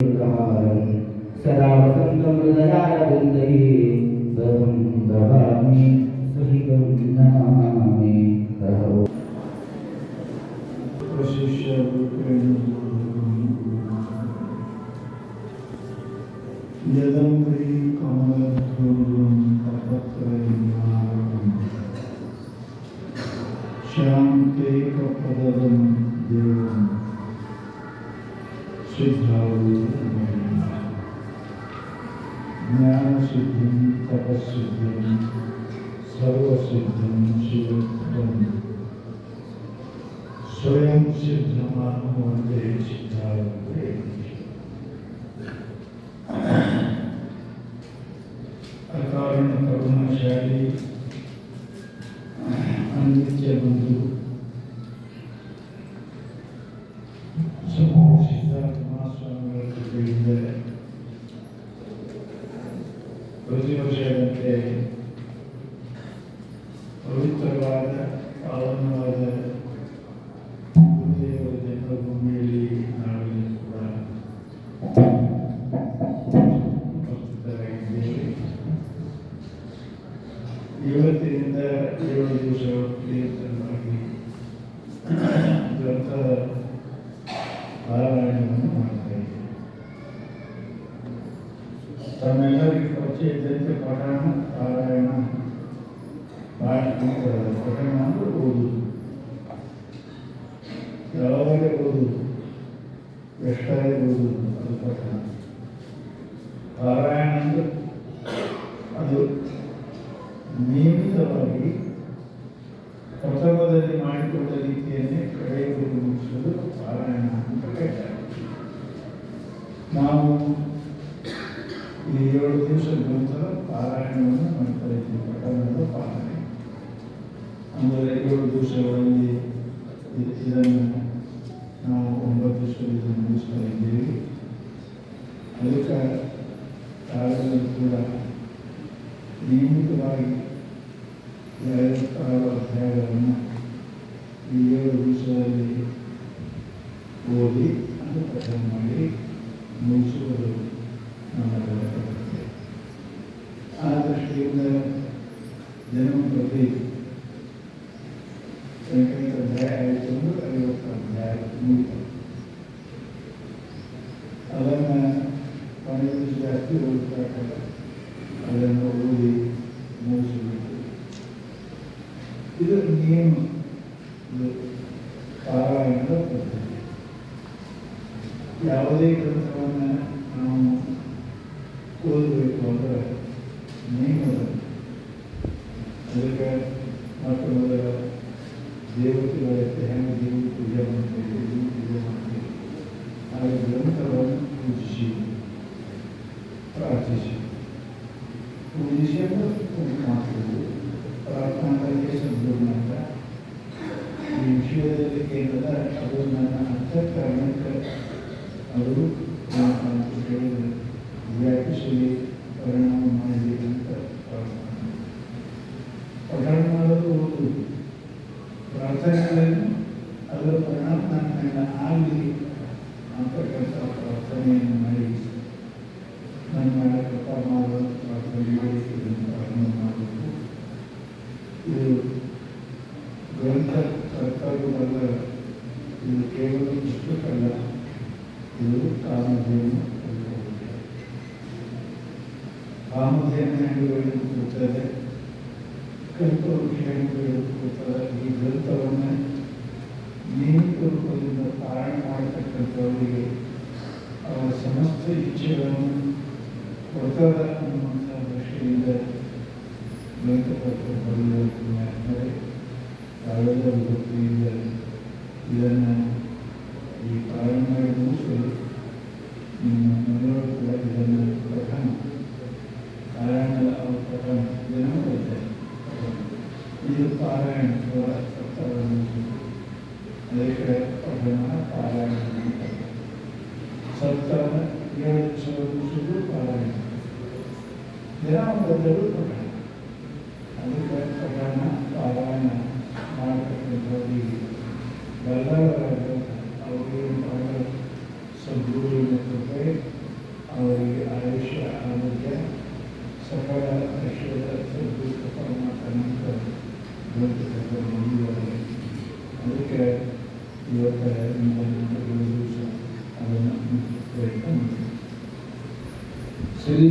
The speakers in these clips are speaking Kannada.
सदा वसन्तं हृदयारविन्दैः ततं ददामि सहितं नमामि यदं वै कमलध्रुवं तपत्रयमालं शान्तेकपदं देवं सिद्धारूपं ज्ञानसिद्धिं तपस्सिद्धिं सर्वसिद्धिं शिवं स्वयं सिद्धमां वन्दे सिद्धारूपं अकारण करुणाशाली अनित्य बंधु सिद्धार्थ महास्वामी ಕೃಪೆಯಿಂದ ಪ್ರತಿ ವರ್ಷದಂತೆ ಪವಿತ್ರವಾದ ಪಾವನವಾದ ಗುರುದೇವರ ಜನ್ಮಭೂಮಿಯಲ್ಲಿ ನಾವೆಲ್ಲ ಕೂಡ ಇವತ್ತಿನಿಂದ 7 ದಿವಸ ಕೀರ್ತನವಾಗಿ ಗ್ರಂಥದ ಪಾರಾಯಣವನ್ನು ಮಾಡ್ತಾ ಇದ್ದೇವೆ. ತಮ್ಮೆಲ್ಲರಿಗೂ ಪರಿಚಯ ಇದ್ದಂತೆ ಪಠಣ ಪಾರಾಯಣ ಪಠಣ ಅಂದರೆ ಓದುದು, ಯಾವಾಗ ಓದುದು, ಎಷ್ಟಾಗಿ ಓದುದು, ಅದು ಪಠಣ. ಪಾರಾಯಣ ಅಂದರೆ ಅದು ನಿಯಮಿತವಾಗಿ ಪ್ರಥಮದಲ್ಲಿ ಮಾಡಿಕೊಂಡ ರೀತಿಯನ್ನೇ ಕಡೆಯವರೆಗೂ ಮುಗಿಸುವುದು ಪಾರಾಯಣ ಅಂತ ಹೇಳ್ತಾರೆ. ನಾವು ಈ 7 ದಿವಸ ಗ್ರಂಥದ ಪಾರಾಯಣವನ್ನು ಮಾಡ್ತಾ ಇದ್ದೀವಿ. ಪಠಣದ ಪಾರಾಯಣ ಅಂದರೆ 7 ದಿವಸಗಳಲ್ಲಿ ಇದನ್ನು ನಾವು 9 ದಿವಸದಲ್ಲಿ ಮುಗಿಸ್ತಾ ಇದ್ದೀವಿ. ಅದಕ್ಕೆ ಕಾಲದಲ್ಲಿ ಕೂಡ ನಿಯಮಿತವಾಗಿ 56 ಅಧ್ಯಾಯಗಳನ್ನು ಈ 7 ದಿವಸದಲ್ಲಿ ಓದಿ ಅದು ಪಠಣ ಮಾಡಿ ಮುಗಿಸುವುದು ನಮ್ಮೆಲ್ಲರ ಕರ್ತವ್ಯ. ಆ ದೃಷ್ಟಿಯಿಂದ ದಿನಂಪ್ರತಿ 8 ಅಧ್ಯಾಯ ಆಯಿತು ಅಂದರೆ 50 ಅಧ್ಯಾಯ ಮುಗಿತು. ಅದನ್ನು ಕೊನೆಯ ದಿವಸ ಜಾಸ್ತಿ ಓದಬೇಕಾಗಲ್ಲ, ಅದನ್ನು ಓದಿ ಮುಗಿಸಬೇಕು. ಇದು ನಿಯಮ, ಇದು ಪಾರಾಯಣದ ಪದ್ಧತಿ. ಯಾವುದೇ ಗ್ರಂಥವನ್ನು ನಾವು ಓದಬೇಕು ಅಂದರೆ ನಿಯಮದ, ಅದಕ್ಕೆ ಮತ್ತು ಮೊದಲ ದೇವತೆಗಳಕ್ಕೆ ಹೆಂಗೆ ದೇವರು ಪೂಜೆ ಮಾಡ್ತೇವೆ, ದೇವರು ಪೂಜೆ ಮಾಡ್ತೇವೆ, ಹಾಗೆ ಗ್ರಂಥವನ್ನು ಪೂಜಿಸಿ ಪ್ರಾರ್ಥಿಸಿ ಪೂಜಿಸಿ ಮಾಡುವುದು. ಪ್ರಾರ್ಥನಾಕ್ಕೆ ಸಂಪೂರ್ಣ ಈ ವಿಷಯದಲ್ಲಿ ಕೇಳಿದ ಅದು ನನ್ನ ಅಂತಃಕರಣಕ್ಕೆ ಅದು ಹೇಳಿದರೆ ವ್ಯಾಪಿಸಲಿ, ಪರಿಣಾಮ ಮಾಡಲಿ ಅಂತ ಪ್ರಾರ್ಥನೆ. ಪಠಣ ಮಾಡೋದು ಓದುವುದು, ಪ್ರಾರ್ಥನೆಗಳನ್ನು ಅದರ ಪರಿಣಾಮ ನನ್ನ ಆಗಲಿ ಅಂತಕ್ಕಂಥ ಪ್ರಾರ್ಥನೆಯನ್ನು ಮಾಡಿ ನನ್ನ ಕೃಪಾ ಮಾಡುವ ಪ್ರಾರ್ಥನೆ ಮಾಡಿ ಇದನ್ನು ಪ್ರಾರಂಭ ಮಾಡಬೇಕು. ಇದು ಗ್ರಂಥ ಕರ್ತವ್ಯವಲ್ಲ, ಇದು ಕೇವಲ ಪುಸ್ತಕ ಅಲ್ಲ, ಇದು ಕಾಮಧೇನು. ಕಾಮಧೇನು ಹೆಂಗೆ ಹೇಳಿಕೊಡ್ತದೆ, ಕಲ್ಪವೃಕ್ಷ ಹೆಂಗೆ ಹೇಳಿಕೊಡ್ತದೆ. ಈ ಗ್ರಂಥವನ್ನು ನಿಯಮಿತ ರೂಪದಿಂದ ಪಾರಾಯಣ ಮಾಡತಕ್ಕಂಥವರಿಗೆ ಅವರ ಸಮಸ್ತ ಇಚ್ಛೆಗಳನ್ನು ಕೊಡ್ತದೆ ಅನ್ನುವಂಥ ದೃಷ್ಟಿಯಿಂದ ಗ್ರಂಥಕರ್ತರು ಬರೆಯುವ ತಾವೆಲ್ಲರ ಭಕ್ತಿಯಿಂದ ಇದನ್ನು ಈ ಪಾರಾಯಣ ಮಾಡಿ ಮುಗಿಸಲು ನಿಮ್ಮ ಮನೆಯವರು ಕೂಡ ಇದನ್ನು ಪಠಣ ಪಾರಾಯಣದ ಪಠಣ ಇದನ್ನು ಬರ್ತದೆ. ಇದು ಪಾರಾಯಣ ಅದಕ್ಕೆ ಪಠಣ ಪಾರಾಯಣ ಸಪ್ತಾಹ 7 ದಿವಸ ಮುಗಿಸುವುದು ಪಾರಾಯಣ, ದಿನವೊಂದರಲ್ಲೂ ಪಠಣ. ಅದಕ್ಕೆ ಪಠಣ ಪಾರಾಯಣ ಮಾಡತಕ್ಕಂಥವರಿಗೆ ಬಲ್ಲವರಾಗ ಅವರಿಗೆ ಸದ್ಗುರು ಮತ್ತು ಮಾಡ್ತಾರೆ. ಅವರಿಗೆ ಆಯುಷ್ಯ ಆರೋಗ್ಯ ಸಕಲ ಐಶ್ವರ್ಯ ಸದ್ಭುತ ಪರಮಾತ್ಮನಂತ ಬಂದಿದ್ದಾರೆ. ಅದಕ್ಕೆ ಇವತ್ತು ದಿವಸ ಅದನ್ನು ಪ್ರಯತ್ನ ಮಾಡಿ ಶ್ರೀ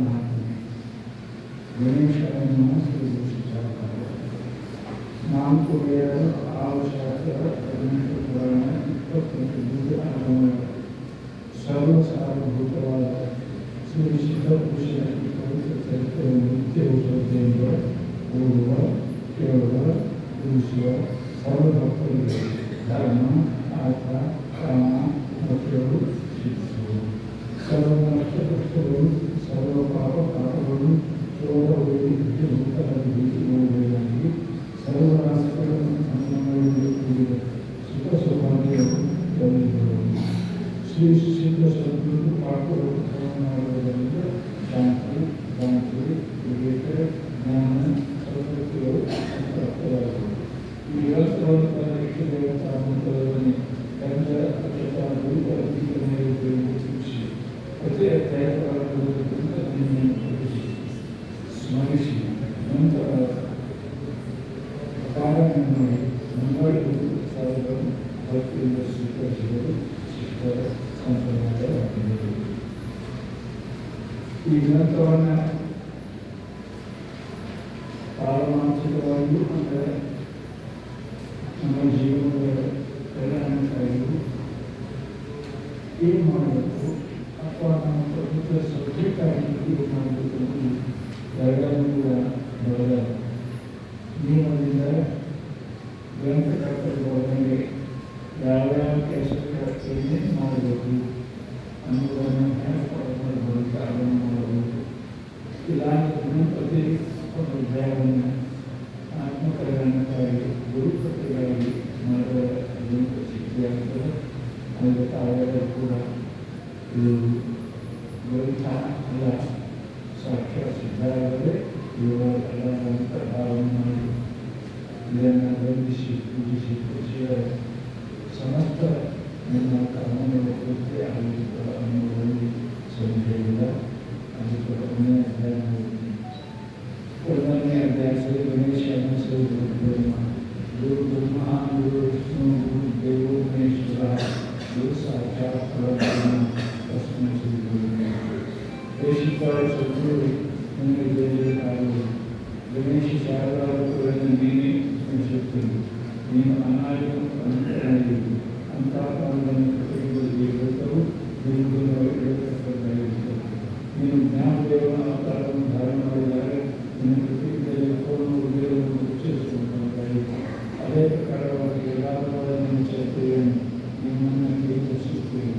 ಮಹಾತ್ಮೆ ಗಣೇಶನನ್ನು ಶ್ರೀ ನಾಲ್ಕು ವೇದ ಆವಶ್ಯಕ 18 ಪುರಾಣ 28 ಬುದ್ಧ ಆಗಮನ ಸರ್ವಸಾರಭೂತವಾದ ಶ್ರೀ ಸಿದ್ಧಪುರುಷನ ಪವಿತ್ರ ಚರಿತ್ರೆಯನ್ನು ನಿತ್ಯವೂ ಶ್ರದ್ಧೆಯಿಂದ ಓದುವ, ಕೇಳುವ, ತಿಳಿಸುವ ಸರ್ವಭಕ್ತರಿಗೆ ಧರ್ಮ, ಅರ್ಥ, ಕಾಮ, ಮೋಕ್ಷಗಳು ಸಿದ್ಧಿಸುವುದು. ಸರ್ವ ನಷ್ಟಗಳು, ಸರ್ವ ಪಾಪಗಳು, ಶೋಧಗಳು, ಭೂತರಾಗಿ ಸರ್ವರಾಶಿಗಳನ್ನು ಸಂಗಮಗಳಿಂದ ಸುಖ ಸೌಭಾಗ್ಯವನ್ನು ತಂದಿರುವುದು. ಶ್ರೀ ಸಿದ್ಧ ಸದ್ಗುರು ಪಾಠಗಳು ಮಾಡುವುದರಿಂದ ಶಾಂತಿ, ಶಾಂತಿ, ವಿವೇಕ, ಜ್ಞಾನ, ಸಂಸ್ಕೃತಿಗಳು ಪ್ರಾಪ್ತವಾಗುವುದು. ಈ ವ್ಯವಸ್ಥೆಗಳನ್ನು ಪರೀಕ್ಷೆ ದೇವತಾ ಮಂತ್ರದಲ್ಲಿ ಗಂಧ ಅಕ್ಷತಾ ಗುರುಗಳ ದೀಪನೈವೇದ್ಯವನ್ನು ಸೂಚಿಸಿ ಪ್ರತಿ ಅಧ್ಯಾಯ ಪ್ರಾರಂಭದಿಂದ ಸ್ಮರಿಸಿ ನಂತರ ಪಾರಾಯಣ ಮಾಡಿ ಸಾಧಕರು ಭಕ್ತಿಯಿಂದ ಸ್ವೀಕರಿಸಿದರು. ಶಿಷ್ಟರ ಸಂಪ್ರದಾಯವಾಗಿದೆ. ಈ ಗ್ರಂಥವನ್ನು ಪಾರಮಾರ್ಥಿಕವಾಗಿಯೂ ಅಂದರೆ ನಮ್ಮ ಜೀವನದ ಕಲ್ಯಾಣಕ್ಕಾಗಿಯೂ ಏನು ಮಾಡಬೇಕು ಅಥವಾ ನಮ್ಮ ಪ್ರಭುತ್ವ ಸೌಖ್ಯಕ್ಕಾಗಿ ಏನು ಮಾಡಬೇಕು ಅನ್ನೋದು ಎರಡನ್ನೂ ಬರೆದ ನಿಯಮದಿಂದ ಗ್ರಂಥಕರ್ತರು ಬರೆದಂಗೆ ಯಾವ್ಯಾವ ಕೆಲಸಕ್ಕೆ ಏನೇನು ಮಾಡಬೇಕು ಅನ್ನೋದನ್ನು ಬರುತ್ತೆ ಅದನ್ನು ಮಾಡಬೇಕು. ಇಲ್ಲ ಪ್ರತಿ ಒಂದು ಅಧ್ಯಾಯವನ್ನು ಆತ್ಮಕಲ್ಯಾಣಕ್ಕಾಗಿ ಗುರುಕೃತಿಗಾಗಿ ಮಾಡುವ ಸಿದ್ಧಿಯಾಗ್ತದೆ. ಅದಕ್ಕೆ ತಾವೆಲ್ಲರೂ ಕೂಡ ಇದು ಗ್ರಂಥ ಅಲ್ಲ, ಸಾಕ್ಷಾತ್ ಸಿದ್ಧಾಗದೆ ಇವುಗಳ ಎಲ್ಲ ಭಾವನೆ ಮಾಡಿ ಇದನ್ನು ವಂದಿಸಿ ಪೂಜಿಸಿ ಕೃಷಿಯ ಸಮಸ್ತ ನಿಮ್ಮ ಕಾಮನೆಯ ಪೂರ್ತಿ ಆಗುತ್ತದೆ ಅನ್ನುವುದರಲ್ಲಿ ಸಂಶಯವಿಲ್ಲ. ಅದಕ್ಕೆ ಒಂದನೇ ಅಧ್ಯಾಯ ನೋಡ್ತೀನಿ. ಒಂದನೇ ಅಧ್ಯಾಯ ಶ್ರೀ ಗಣೇಶನ ಶ್ರೀ ಗುರು ಬ್ರಹ್ಮ ಗುರು ವಿಷ್ಣು ಗುರು ದೇವೋ ಮಹೇಶ್ವರ ಗುರು ಸಾಕ್ಷಾತ್ ಪರಬ್ರಹ್ಮ ತಸ್ಮೈ ಶ್ರೀ ಗುರುವೇ ದೇಶಿಕಾಯ ಸದ್ಗುರು ನಿಮಗೆ ಜಯಕಾರು. ಗಣೇಶ ಶಾರದಾರನ್ನು ನೀನೇ ಸ್ಮರಿಸುತ್ತೇನೆ. ನೀನು ಅನಾದಿಗೂ ಅನಂತನಾಗಿರು. ಅಂತಹ ಕಾಲವನ್ನು ಪ್ರತಿಗಳಿಗೆ ವ್ರತವು ನೀನು ಜ್ಞಾನದೇವನ ಅವತಾರವನ್ನು ಧಾರಣ ಮಾಡಿದಾಗ ನಿನ್ನ ಪ್ರತಿಜ್ಞೆಯಲ್ಲಿ ಪೂರ್ಣ ಉದಯವನ್ನು ಉಚ್ಚರಿಸುವಂತಾಗಿ ಅದೇ ಪ್ರಕಾರವಾಗಿ ಎಲ್ಲಾದ ನಿಮ್ಮ ಚರಿತ್ರೆಯನ್ನು ನಿಮ್ಮನ್ನು ಕೀರ್ತಿಸುತ್ತೇವೆ.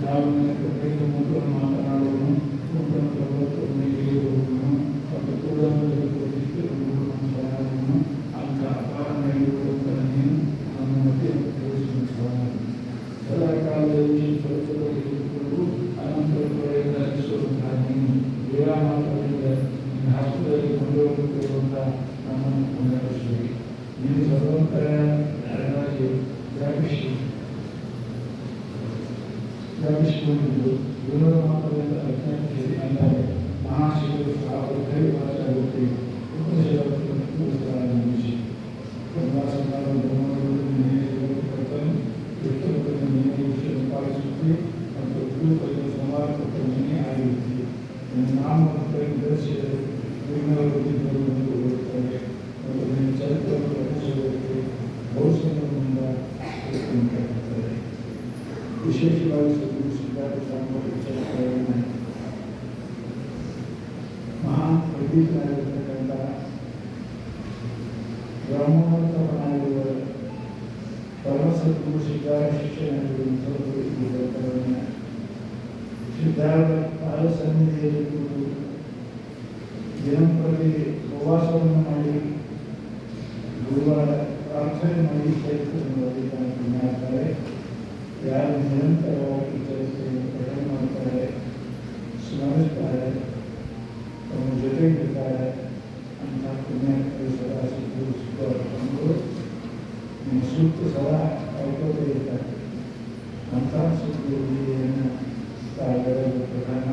ಯಾವ ಪ್ರತ್ಯೇಕ ಮೂಟವನ್ನು ಮಾತನಾಡುವನು, ಮೂಟನ್ನು ಪ್ರಭುತ್ವವನ್ನು ಇರುವವನು ಮತ್ತು ಕೂಡಲಲ್ಲಿ ಪ್ರತಿಷ್ಠಿತವನ್ನು ಅಂತ ಅಪಾರನಾಗಿರುವಂಥ ನೀನು ನಮ್ಮ ಮಧ್ಯೆ ತೋರಿಸುವಂತಹ ಸದಾ ಕಾಲದಲ್ಲಿ ಸ್ವಲ್ಪಗಳು ಅನಂತರಗಳಿಂದ ನಡೆಸುವಂತಹ ನೀನು ವಿರಾಮಾತ್ರದಿಂದ ನಿನ್ನ ಹಸ್ತದಲ್ಲಿ ಕೊಂಡೊಯ್ಯುತ್ತಿರುವಂಥ ನಮ್ಮನ್ನು ಕೊಂಡಾಡಿಸುವಿ. ನೀನು ಸರ್ವಂತರಾಗಿ ವ್ಯಾಪಿಸಿಕೊಂಡಿದ್ದು ಗುರುಗಳ ಮಾತ್ರದಿಂದ ಅಜ್ಞಾನಿಸಿ ಅಂದರೆ ಮಹಾಶಿವರು ಅವರು ಕೈವಾಚಾಗುತ್ತೆ ಉಪನಿಷತ್ತು ಪಾಲಿಸುತ್ತಿ ಮತ್ತು ಗುರುಗಳಿಗೆ ಸಮಾಜಕ್ಕೆ ಆಗಿರುತ್ತಿ. ನಾಮವನ್ನು ಧರಿಸಿದರೆ ಬರುವಂತೆ ಹೋಗುತ್ತಾರೆ ಮತ್ತು ನಿನ್ನ ಚರಿತ್ರೆಯನ್ನು ರಚಿಸುವುದಕ್ಕೆ ಭವಿಷ್ಯದಿಂದ ಉಂಟಾಗುತ್ತದೆ. ವಿಶೇಷವಾಗಿ ಸದ್ಗುರು ಸಿದ್ಧಾರ್ಥ ಸ್ವಾಮಿಗಳ ಚರಿತ್ರೆಯನ್ನು ಮಹಾನ್ ಪಂಡಿತನಾಗಿರ್ತಕ್ಕಂಥ ಬ್ರಹ್ಮೋತ್ತಮನಾಗಿರುವ ಪರಮಸದ್ಗುರು ಸಿದ್ಧಾರ್ಥ ಶಿಕ್ಷಣವನ್ನು ಸಿದ್ಧಾರ್ಥ ಕಾಲ ಸನ್ನಿಧಿಯಲ್ಲಿ ಕೂತು ದಿನಂಪ್ರತಿ ಉಪವಾಸವನ್ನು ಮಾಡಿ ಗುರುವಾರ ಪ್ರಾರ್ಥನೆ ಮಾಡಿ ಚರಿತ್ರೆಯನ್ನು ಓದಿದ್ದಾನೆ ಮಾಡ್ತಾರೆ. ಯಾರು ನಿರಂತರವಾಗಿ ಚರಿತ್ರೆಯನ್ನು ಪಠನೆ ಮಾಡ್ತಾರೆ, ಸ್ಮರಿಸ್ತಾರೆ, ತಮ್ಮ ಜೊತೆಗಿರ್ತಾರೆ ಅಂತ ಪುಣ್ಯಾತ್ಮರು ಸದಾ ಸಿದ್ಧರು ನಿಮ್ಮ ಸೂಕ್ತ ಸದಾ ಕೈಕೋಟೆ ಇರ್ತಾರೆ. ಅಂತಹ ಸುದ್ದಿಯನ್ನು ಪ್ರಕರಣ